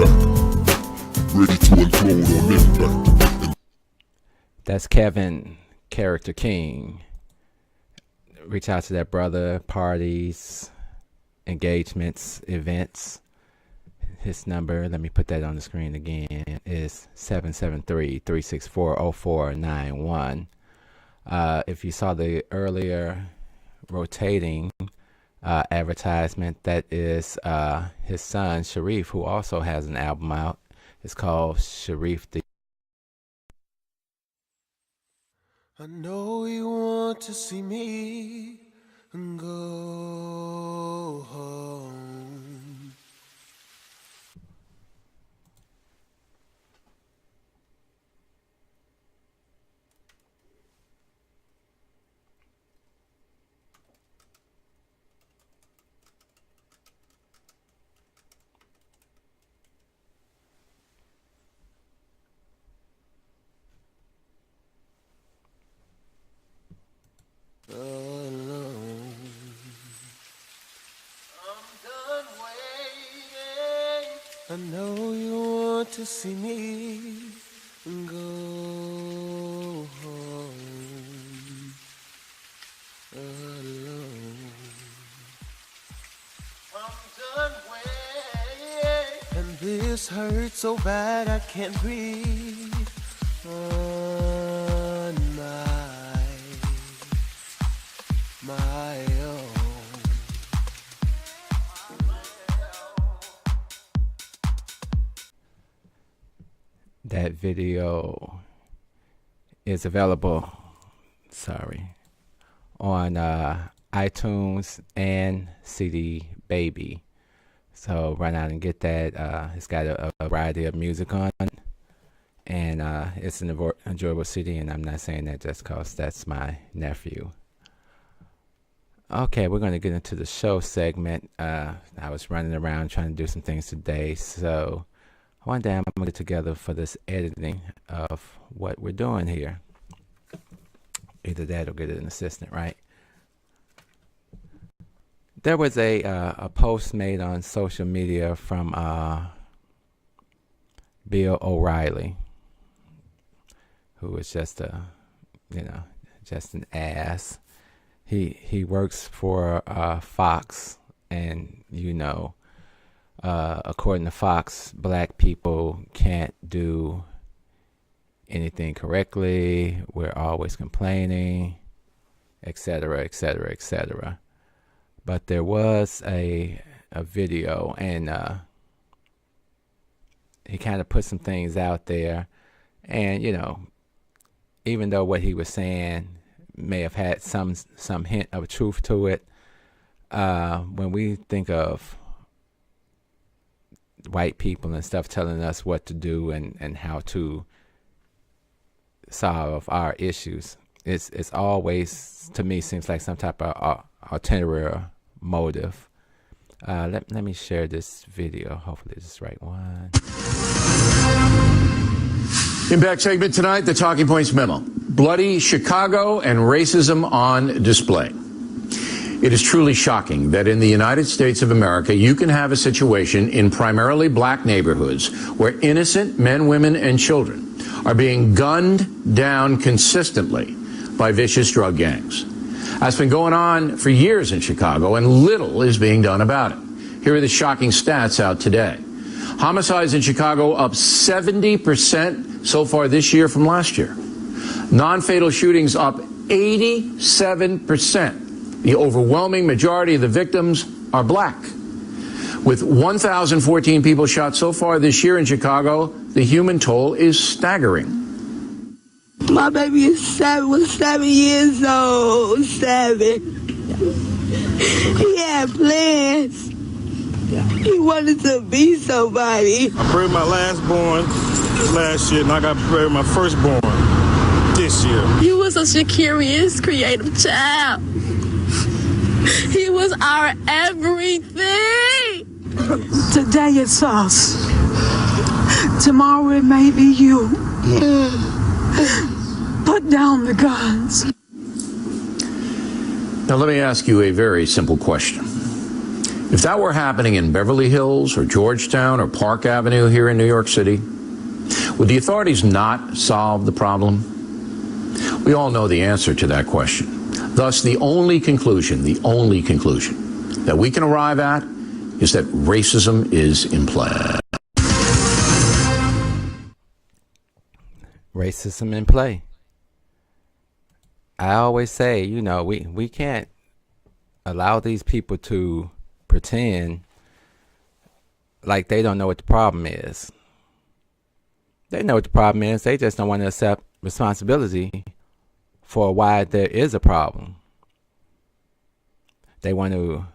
back, ready to implode on impact. That's Kevin, Character King. Reach out to that brother. Parties, engagements, events. His number, let me put that on the screen again, is 773-364-0491. If you saw the earlier rotating advertisement, that is his son, Sharif, who also has an album out. It's called Sharif the... I know you want to see me go home. Alone. I'm done waiting. I know you want to see me go home alone. I'm done waiting. And this hurts so bad I can't breathe on my own. That video is available, on iTunes and CD Baby. So run out and get that. It's got a variety of music on it. And it's an enjoyable CD, and I'm not saying that just because that's my nephew. Okay, we're going to get into the show segment. I was running around trying to do some things today, so one day I'm going to get together for this editing of what we're doing here. Either that or get an assistant, right? There was a post made on social media from Bill O'Reilly, who is just just an ass. He works for Fox, and according to Fox, black people can't do anything correctly. We're always complaining, etc., etc., etc. But there was a video, and he kind of put some things out there, and even though what he was saying may have had some hint of truth to it, when we think of white people and stuff telling us what to do and how to solve our issues, it's always, to me, seems like some type of ulterior motive. Let me share this video. Hopefully this is the right one. Impact segment tonight, the Talking Points memo. Bloody Chicago and racism on display. It is truly shocking that in the United States of America, you can have a situation in primarily black neighborhoods where innocent men, women, and children are being gunned down consistently by vicious drug gangs. That's been going on for years in Chicago, and little is being done about it. Here are the shocking stats out today. Homicides in Chicago up 70% so far this year from last year. Non-fatal shootings up 87%. The overwhelming majority of the victims are black. With 1,014 people shot so far this year in Chicago, the human toll is staggering. My baby was 7 years old, 7. He had plans. He wanted to be somebody. I buried my last born last year, and I got buried my firstborn this year. He was such a curious, creative child. He was our everything. Today it's us. Tomorrow it may be you. Put down the guns. Now let me ask you a very simple question. If that were happening in Beverly Hills or Georgetown or Park Avenue here in New York City, would the authorities not solve the problem? We all know the answer to that question. Thus, the only conclusion that we can arrive at is that racism is in play. Racism in play. I always say, you know, we can't allow these people to pretend like they don't know what the problem is. They know what the problem is. They just don't want to accept responsibility for why there is a problem. They want to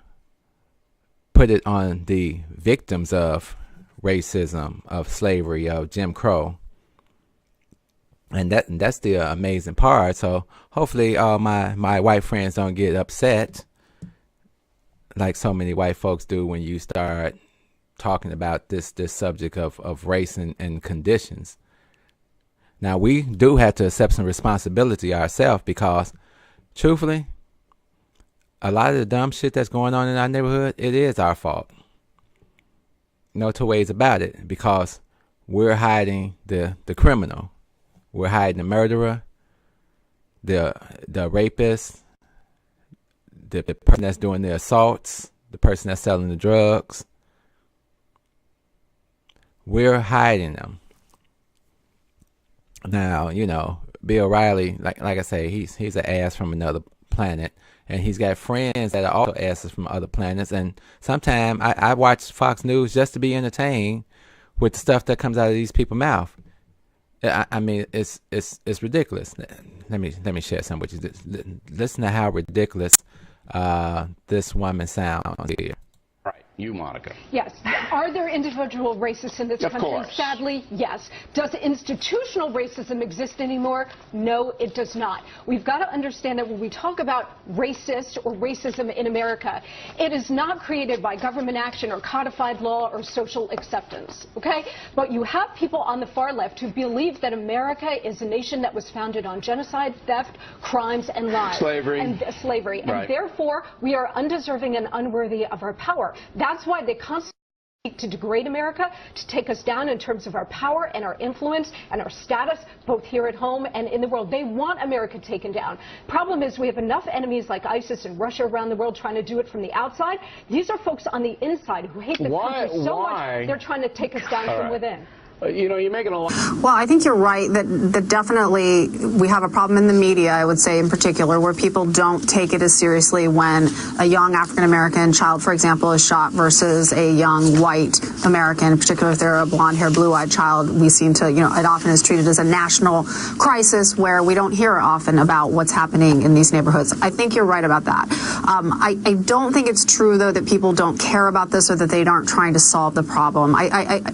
put it on the victims of racism, of slavery, of Jim Crow. And that's the amazing part. So hopefully all my white friends don't get upset like so many white folks do when you start talking about this subject of race and conditions. Now, we do have to accept some responsibility ourselves because, truthfully, a lot of the dumb shit that's going on in our neighborhood, it is our fault. No two ways about it, because we're hiding the criminal. We're hiding the murderer, the rapist, the person that's doing the assaults, the person that's selling the drugs. We're hiding them. Now, you know, Bill O'Reilly, like I say, he's an ass from another planet, and he's got friends that are also asses from other planets. And sometimes I watch Fox News just to be entertained with the stuff that comes out of these people's mouth. I mean, it's ridiculous. Let me share some with you. Listen to how ridiculous this woman sounds here. Right, you, Monica. Yes. Are there individual racists in this country? Course. Sadly, yes. Does institutional racism exist anymore? No, it does not. We've got to understand that when we talk about racist or racism in America, it is not created by government action or codified law or social acceptance, okay? But you have people on the far left who believe that America is a nation that was founded on genocide, theft, crimes, and lies. Slavery. Slavery. Right. And therefore, we are undeserving and unworthy of our power. That's why they constantly seek to degrade America, to take us down in terms of our power and our influence and our status, both here at home and in the world. They want America taken down. Problem is, we have enough enemies like ISIS and Russia around the world trying to do it from the outside. These are folks on the inside who hate the country so much, they're trying to take us down from within. You know, you're making a lot. Well, I think you're right that definitely we have a problem in the media, I would say in particular, where people don't take it as seriously when a young African-American child, for example, is shot versus a young white American, in particular if they're a blonde-haired, blue-eyed child. We seem to, you know, it often is treated as a national crisis where we don't hear often about what's happening in these neighborhoods. I think you're right about that. I don't think it's true, though, that people don't care about this or that they aren't trying to solve the problem.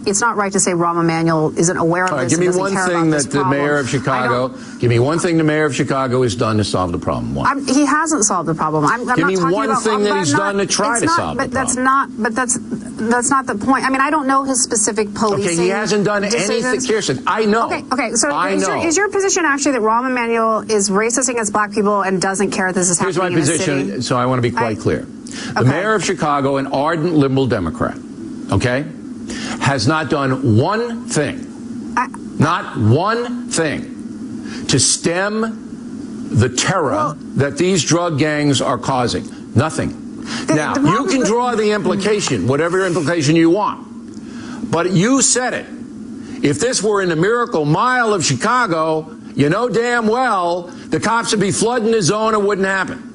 It's not right to say Rahm Emanuel isn't aware of this. Give me one thing that the mayor of Chicago. Give me one thing the mayor of Chicago has done to solve the problem. One. He hasn't solved the problem. Give me one thing that he's done to try to solve the problem. But that's not the point. I mean, I don't know his specific policing. Okay, he hasn't done anything. Kirsten, I know. Okay. So is your position actually that Rahm Emanuel is racist against black people and doesn't care that this is happening in the city? Here's my position. So I want to be quite clear. The mayor of Chicago, an ardent liberal Democrat, okay, has not done one thing. Not one thing to stem the terror that these drug gangs are causing. Nothing. Now, you can draw the implication, whatever implication you want. But you said it. If this were in the Miracle Mile of Chicago, you know damn well the cops would be flooding the zone and it wouldn't happen.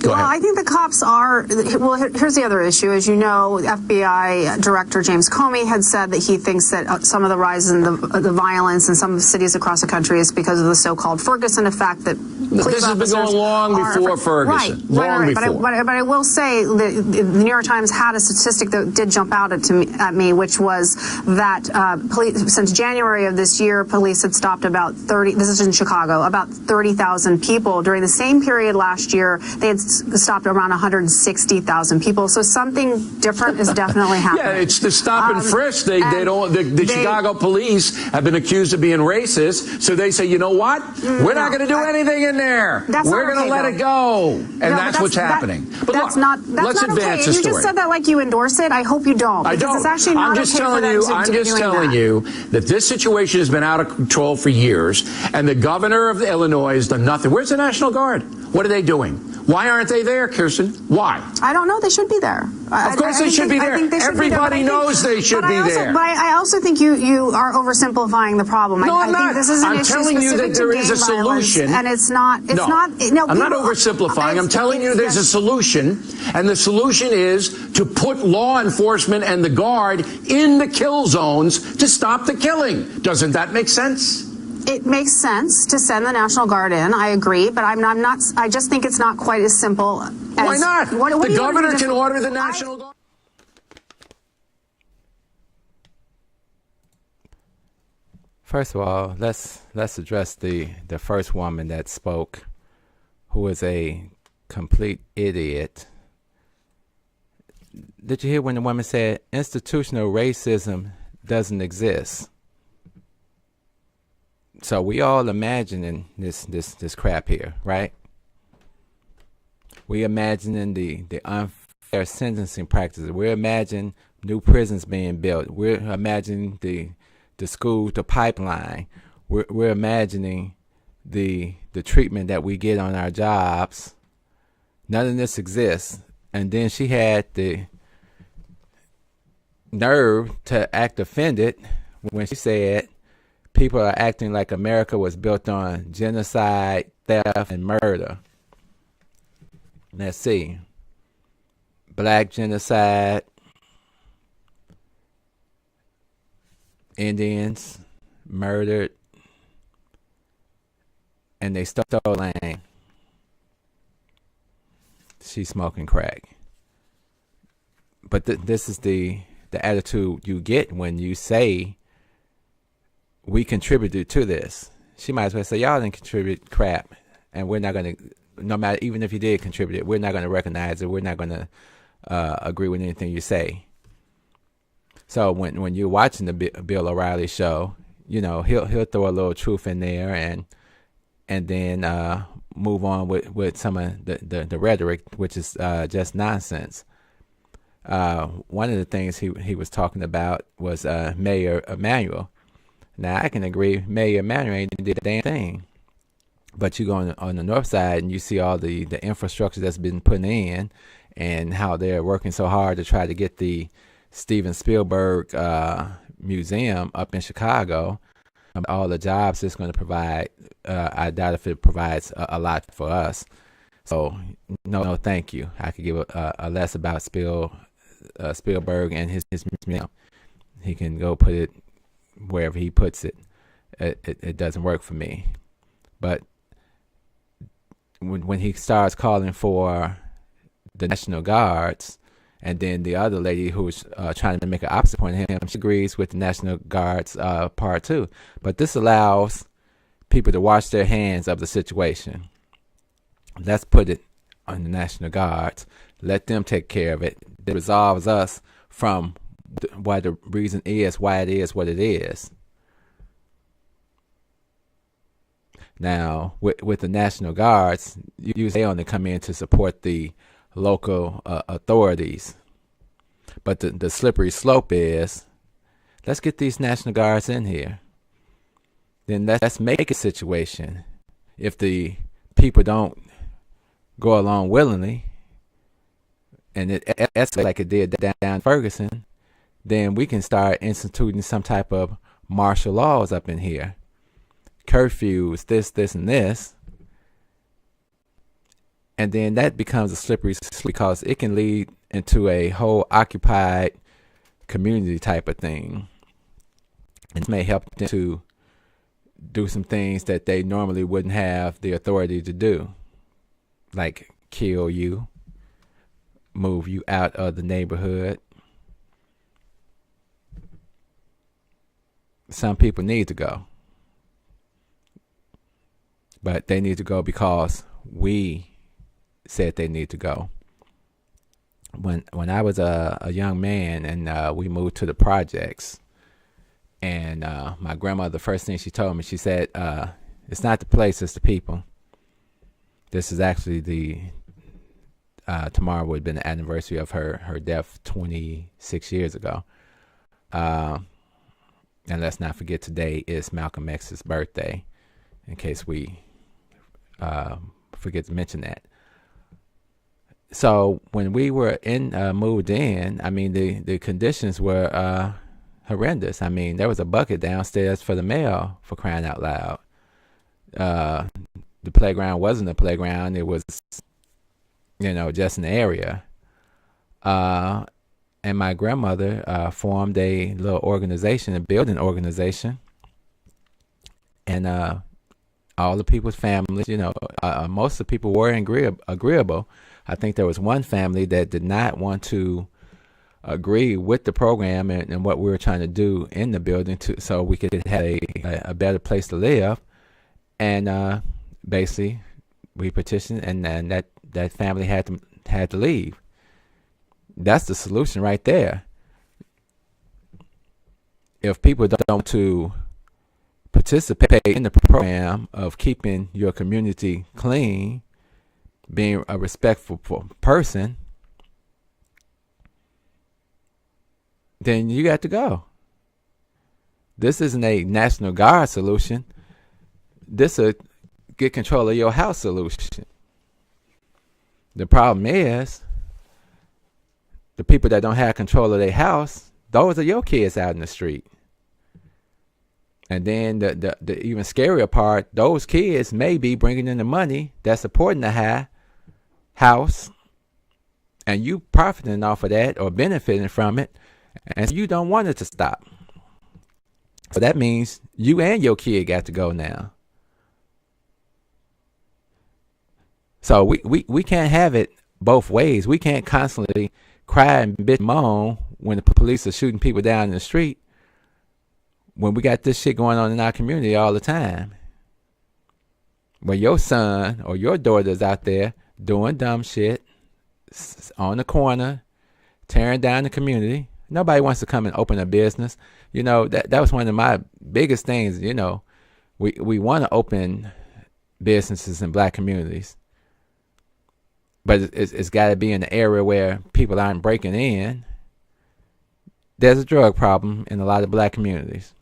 Well, I think the cops are. Well, here's the other issue. As you know, FBI Director James Comey had said that he thinks that some of the rise in the violence in some cities across the country is because of the so-called Ferguson effect. That this has been going long before Ferguson. Right. But I will say that the New York Times had a statistic that did jump out at me, which was that police, since January of this year, police had stopped about 30. This is in Chicago, about 30,000 people. During the same period last year, they had stopped around 160,000 people. So something different is definitely happening. Yeah, it's the stop and frisk. The Chicago police have been accused of being racist. So they say, you know what? We're not going to do anything, and there. That's We're not going to okay, let though. it go. And No, that's what's happening. But that's look, not. That's let's not advance okay. the You story. just said that like you endorse it. I hope you don't. I Because don't. It's actually not I'm just okay telling for them you. to I'm be just doing telling that. you that this situation has been out of control for years, and the governor of Illinois has done nothing. Where's the National Guard? What are they doing? Why aren't they there, Kirsten? Why? I don't know. They should be there. Of course they should be there. Everybody knows they should be there. But I also think you are oversimplifying the problem. No, I I'm not. think this is an I'm issue telling you that specific to there is a gang violence, solution. and it's not. It's No, not. No, I'm not people- oversimplifying. I'm telling you there's a yes. solution, and the solution is to put law enforcement and the Guard in the kill zones to stop the killing. Doesn't that make sense? It makes sense to send the National Guard in. I agree, but I'm not. I just think it's not quite as simple. As, Why not? What The do you want me governor to can do? order the National Guard. First of all, let's address the first woman that spoke, who is a complete idiot. Did you hear when the woman said institutional racism doesn't exist? So we all imagining this crap here, right? We imagining the unfair sentencing practices. We're imagining new prisons being built. We're imagining the school to pipeline. We're imagining the treatment that we get on our jobs. None of this exists. And then she had the nerve to act offended when she said people are acting like America was built on genocide, theft, and murder. Let's see. Black genocide, Indians murdered, and they stole land. She's smoking crack. But this is the attitude you get when you say we contributed to this. She might as well say y'all didn't contribute crap, and we're not going to, no matter, even if you did contribute it, we're not going to recognize it. We're not going to agree with anything you say. So when you're watching the Bill O'Reilly show, you know, he'll throw a little truth in there and then move on with some of the rhetoric, which is just nonsense. One of the things he was talking about was Mayor Emanuel. Now I can agree, Mayor Emanuel ain't did a damn thing. But you go on the north side and you see all the infrastructure that's been put in and how they're working so hard to try to get the Steven Spielberg museum up in Chicago. All the jobs it's going to provide, I doubt if it provides a lot for us. So no, thank you. I could give a less about Spielberg and his museum. He can go put it wherever he puts it. It doesn't work for me. But when he starts calling for the National Guards, and then the other lady who's trying to make an opposite point of him, she agrees with the National Guards part too. But this allows people to wash their hands of the situation. Let's put it on the National Guards. Let them take care of it. It resolves us from why the reason is why it is what it is. Now, with the National Guards, they only come in to support the local authorities. But the slippery slope is, let's get these National Guards in here. Then let's make a situation. If the people don't go along willingly, and it escalates like it did down in Ferguson, then we can start instituting some type of martial laws up in here. Curfews, this, and this. And then that becomes a slippery slope because it can lead into a whole occupied community type of thing. And it may help them to do some things that they normally wouldn't have the authority to do. Like kill you, move you out of the neighborhood. Some people need to go. But they need to go because we said they need to go. When I was a young man and we moved to the projects, and my grandmother, the first thing she told me, she said, it's not the place, it's the people. This is actually tomorrow would have been the anniversary of her death 26 years ago. And let's not forget today is Malcolm X's birthday, in case we forget to mention that. So when we were moved in, I mean, the conditions were horrendous. I mean, there was a bucket downstairs for the mail, for crying out loud. The playground wasn't a playground. It was, just an area. And my grandmother formed a little organization, a building organization. And all the people's families, most of the people were agreeable. I think there was one family that did not want to agree with the program and what we were trying to do in the building so we could have a better place to live. And basically, we petitioned, and that family had to leave. That's the solution right there. If people don't want to participate in the program of keeping your community clean, being a respectful person, then you got to go. This isn't a National Guard solution. This is a get control of your house solution. The problem is, the people that don't have control of their house, those are your kids out in the street. And then the even scarier part, those kids may be bringing in the money that's supporting the house, and you profiting off of that or benefiting from it, and you don't want it to stop. So that means you and your kid got to go now. So we can't have it both ways. We can't constantly cry and bitch and moan when the police are shooting people down in the street, when we got this shit going on in our community all the time. When your son or your daughter's out there doing dumb shit on the corner, tearing down the community. Nobody wants to come and open a business. That was one of my biggest things. We want to open businesses in black communities, but it's got to be in the area where people aren't breaking in. There's a drug problem in a lot of black communities.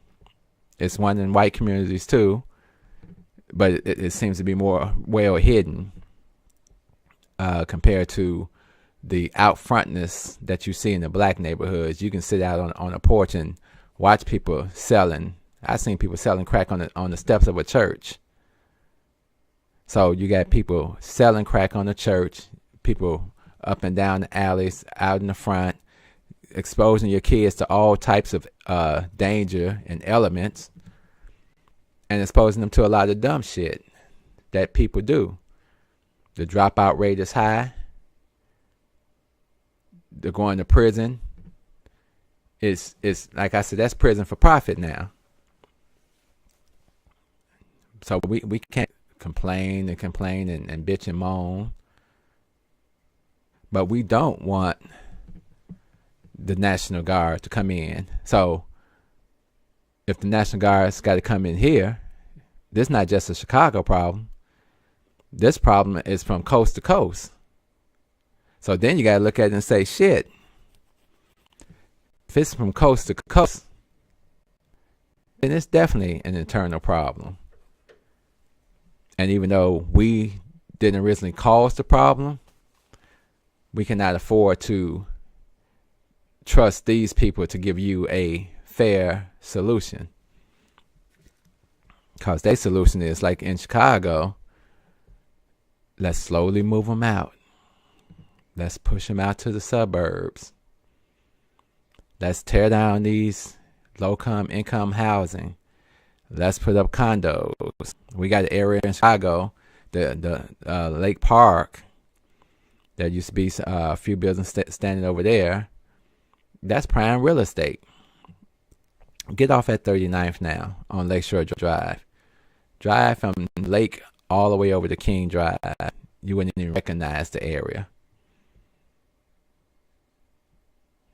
It's one in white communities too, but it seems to be more well hidden compared to the out frontness that you see in the black neighborhoods. You can sit out on a porch and watch people selling. I've seen people selling crack on the steps of a church. So you got people selling crack on the church, people up and down the alleys, out in the front, exposing your kids to all types of danger and elements, and exposing them to a lot of dumb shit that people do. The dropout rate is high. They're going to prison. It's like I said, that's prison for profit now. So we can't complain and bitch and moan. But we don't want the National Guard to come in. So if the National Guard's got to come in here, this is not just a Chicago problem. This problem is from coast to coast. So then you got to look at it and say, shit, if it's from coast to coast, then it's definitely an internal problem. And even though we didn't originally cause the problem, we cannot afford to trust these people to give you a fair solution. Because their solution is like in Chicago, let's slowly move them out. Let's push them out to the suburbs. Let's tear down these low-income housing. Let's put up condos. We got an area in Chicago, the Lake Park. There used to be a few buildings standing over there. That's prime real estate. Get off at 39th now on Lakeshore Drive. Drive from Lake all the way over to King Drive. You wouldn't even recognize the area.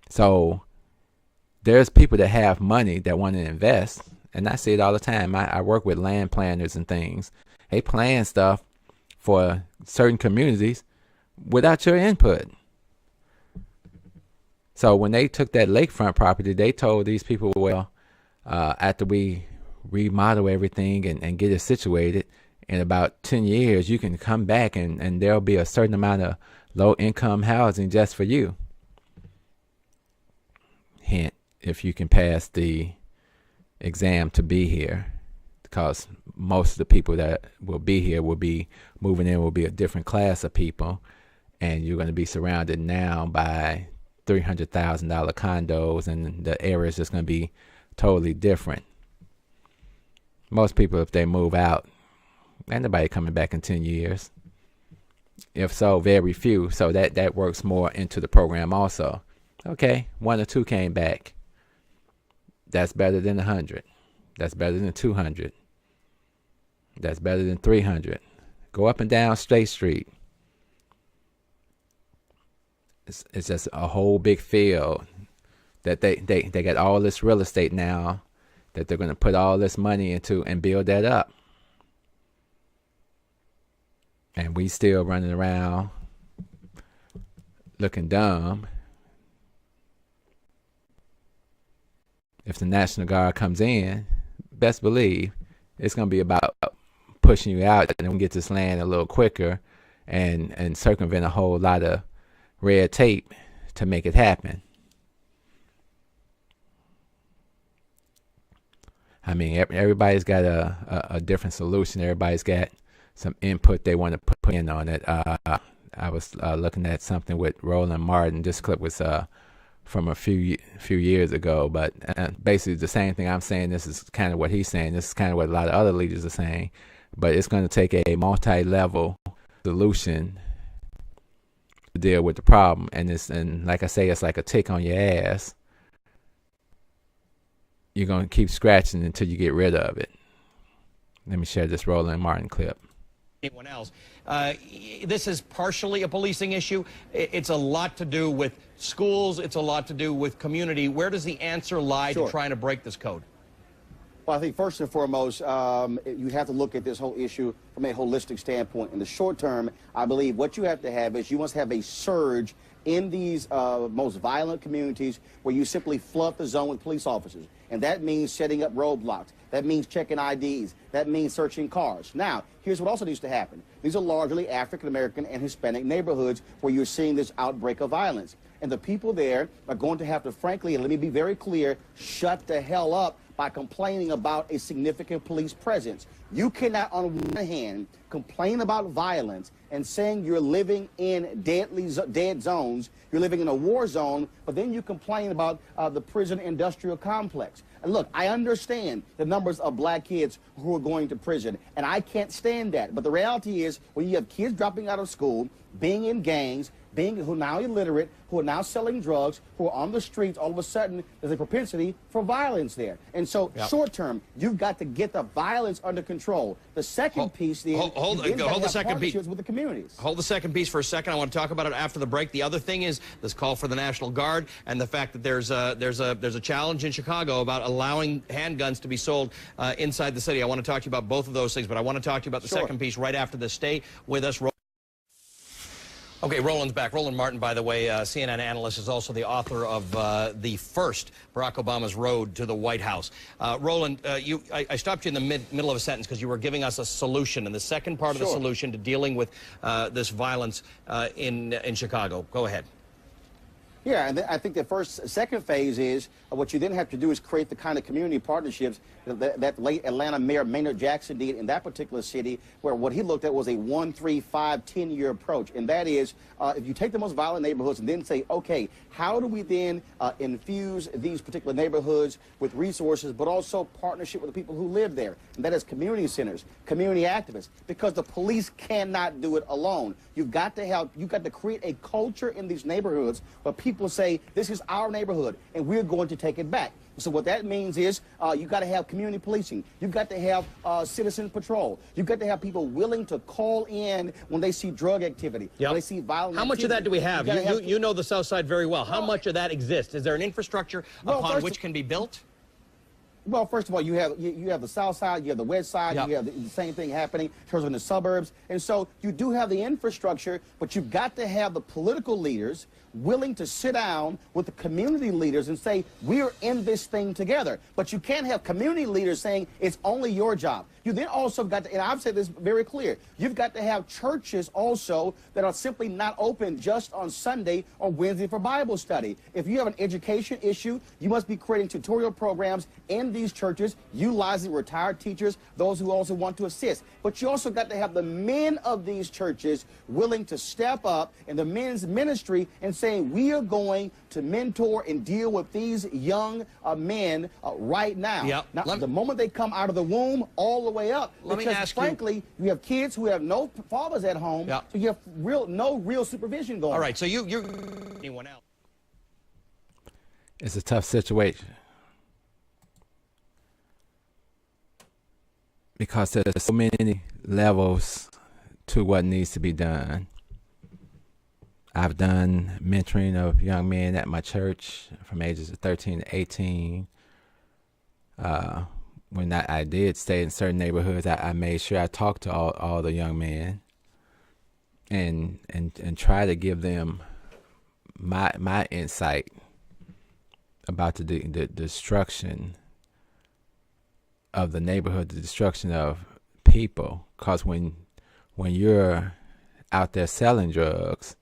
So there's people that have money that want to invest. And I see it all the time. I work with land planners and things. They plan stuff for certain communities without your input. So when they took that lakefront property, they told these people, well, after we remodel everything and get it situated, in about 10 years, you can come back and there'll be a certain amount of low-income housing just for you. Hint, if you can pass the exam to be here, because most of the people that will be here will be moving in, will be a different class of people, and you're going to be surrounded now by $300,000 condos, and the area is just going to be totally different. Most people, if they move out, ain't nobody coming back in 10 years. If so, very few. So that works more into the program also. Okay, 1 or 2 came back. That's better than 100. That's better than 200. That's better than 300. Go up and down State Street. It's just a whole big field that they got all this real estate now that they're going to put all this money into and build that up. And we still running around looking dumb. If the National Guard comes in, best believe it's going to be about pushing you out and we can get this land a little quicker and circumvent a whole lot of red tape to make it happen. I mean, everybody's got a different solution. Everybody's got some input they want to put in on it. I was looking at something with Roland Martin. This clip was from a few years ago, but basically the same thing I'm saying. This is kind of what he's saying. This is kind of what a lot of other leaders are saying. But it's going to take a multi-level solution to deal with the problem. And like I say, it's like a tick on your ass. You're going to keep scratching until you get rid of it. Let me share this Roland Martin clip. Anyone else. This is partially a policing issue. It's a lot to do with schools. It's a lot to do with community. Where does the answer lie to trying to break this code? Well, I think first and foremost, you have to look at this whole issue from a holistic standpoint. In the short term, I believe what you have to have is you must have a surge in these most violent communities where you simply flood the zone with police officers. And that means setting up roadblocks. That means checking IDs. That means searching cars. Now, here's what also needs to happen. These are largely African-American and Hispanic neighborhoods where you're seeing this outbreak of violence. And the people there are going to have to, frankly, and let me be very clear, shut the hell up by complaining about a significant police presence. You cannot, on one hand, complain about violence and saying you're living in dead zones, you're living in a war zone, but then you complain about the prison industrial complex. And look, I understand the numbers of black kids who are going to prison, and I can't stand that. But the reality is, when you have kids dropping out of school, being in gangs, who are now illiterate, who are now selling drugs, who are on the streets, all of a sudden there's a propensity for violence there. And so short term, you've got to get the violence under control. The second piece then, hold the second piece with the communities. Hold the second piece for a second. I want to talk about it after the break. The other thing is this call for the National Guard and the fact that there's a challenge in Chicago about allowing handguns to be sold inside the city. I want to talk to you about both of those things, but I want to talk to you about the second piece right after this. Stay with us. Okay, Roland's back. Roland Martin, by the way, CNN analyst, is also the author of the first Barack Obama's Road to the White House. Roland, I stopped you in the middle of a sentence because you were giving us a solution, and the second part of the solution to dealing with this violence in Chicago. Go ahead. Yeah, and I think the second phase is what you then have to do is create the kind of community partnerships that late Atlanta Mayor Maynard Jackson did in that particular city, where what he looked at was a 1, 3, 5, 10-year approach. And that is, if you take the most violent neighborhoods and then say, okay, how do we then infuse these particular neighborhoods with resources, but also partnership with the people who live there? And that is community centers, community activists, because the police cannot do it alone. You've got to help, you've got to create a culture in these neighborhoods where people say, this is our neighborhood, and we're going to take it back. So what that means is you've got to have community policing. You've got to have citizen patrol. You've got to have people willing to call in when they see drug activity, when they see violence. How much of that do we have? You know the South Side very well. How much of that exists? Is there an infrastructure upon which can be built? Well, first of all, you have the south side, you have the west side, Yep. you have the same thing happening in terms of in the suburbs. And so you do have the infrastructure, but you've got to have the political leaders willing to sit down with the community leaders and say, we're in this thing together. But you can't have community leaders saying it's only your job. You then also got to, and I've said this very clear, you've got to have churches also that are simply not open just on Sunday or Wednesday for Bible study. If you have an education issue, you must be creating tutorial programs in these churches, utilizing retired teachers, those who also want to assist. But you also got to have the men of these churches willing to step up in the men's ministry and saying, we are going to mentor and deal with these young men right now. Yep. Now, the moment they come out of the womb, all the way up. Let me because ask frankly, you have kids who have no fathers at home, Yep. so you have no real supervision going on. All right, so you're anyone else? It's a tough situation because there's so many levels to what needs to be done. I've done mentoring of young men at my church from ages of 13 to 18. When I did stay in certain neighborhoods, I made sure I talked to all the young men and try to give them my insight about the destruction of the neighborhood, the destruction of people. Because when you're out there selling drugs,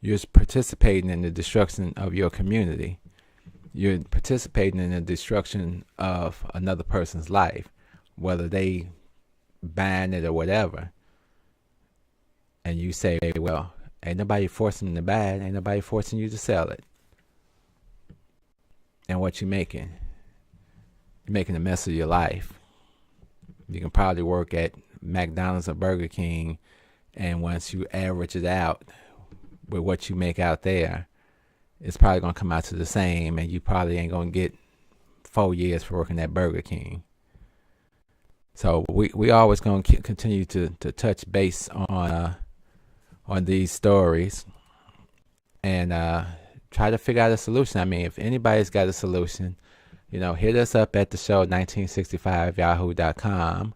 you're participating in the destruction of your community. You're participating in the destruction of another person's life, whether they ban it or whatever. And you say, well, ain't nobody forcing them to buy it, ain't nobody forcing you to sell it. And what you making? You're making a mess of your life. You can probably work at McDonald's or Burger King, and once you average it out with what you make out there, it's probably going to come out to the same, and you probably ain't going to get 4 years for working at Burger King. So we always going to continue to touch base on these stories and try to figure out a solution. I mean, if anybody's got a solution, hit us up at TheShow1965yahoo.com.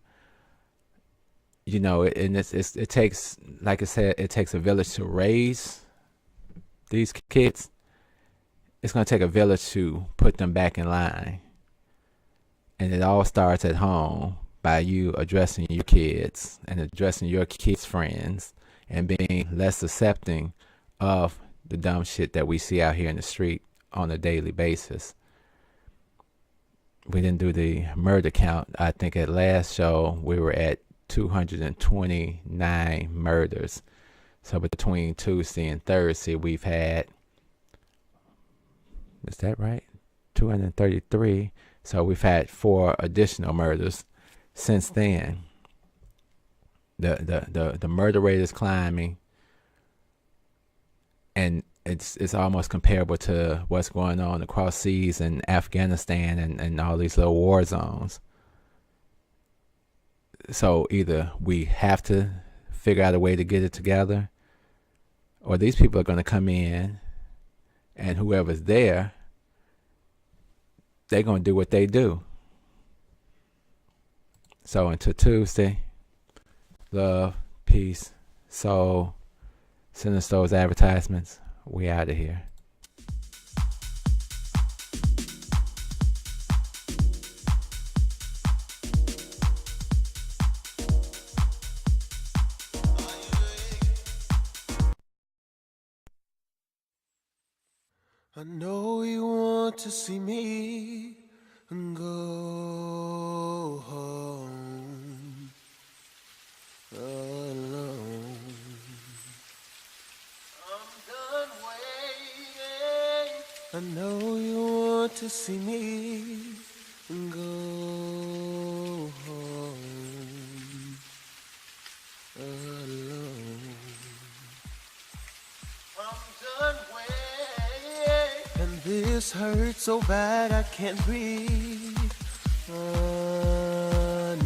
And it takes, like I said, it takes a village to raise these kids. It's going to take a village to put them back in line. And it all starts at home by you addressing your kids and addressing your kids' friends and being less accepting of the dumb shit that we see out here in the street on a daily basis. We didn't do the murder count. I think at last show we were at 229 murders. So between Tuesday and Thursday we've had, is that right? 233. So we've had 4 additional murders since then. The murder rate is climbing, and it's almost comparable to what's going on across seas in Afghanistan and all these little war zones. So either we have to figure out a way to get it together, or these people are going to come in, and whoever's there, they're going to do what they do. So until Tuesday, love, peace, soul, send us those advertisements. We out of here. I know you want to see me go home alone. I'm done waiting. I know you want to see me go home alone. I'm done waiting. And this hurts so bad I can't breathe on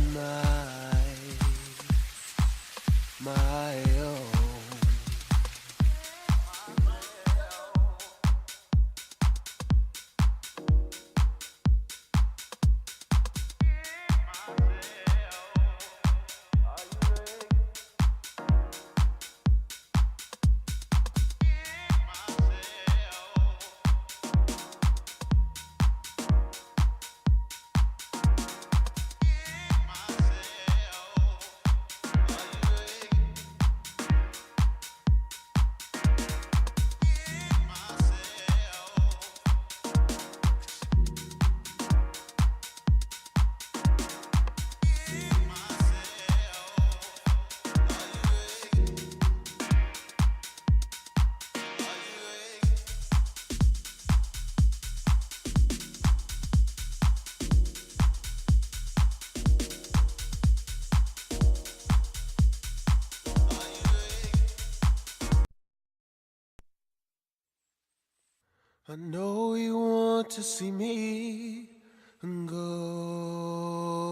my own. I know you want to see me go.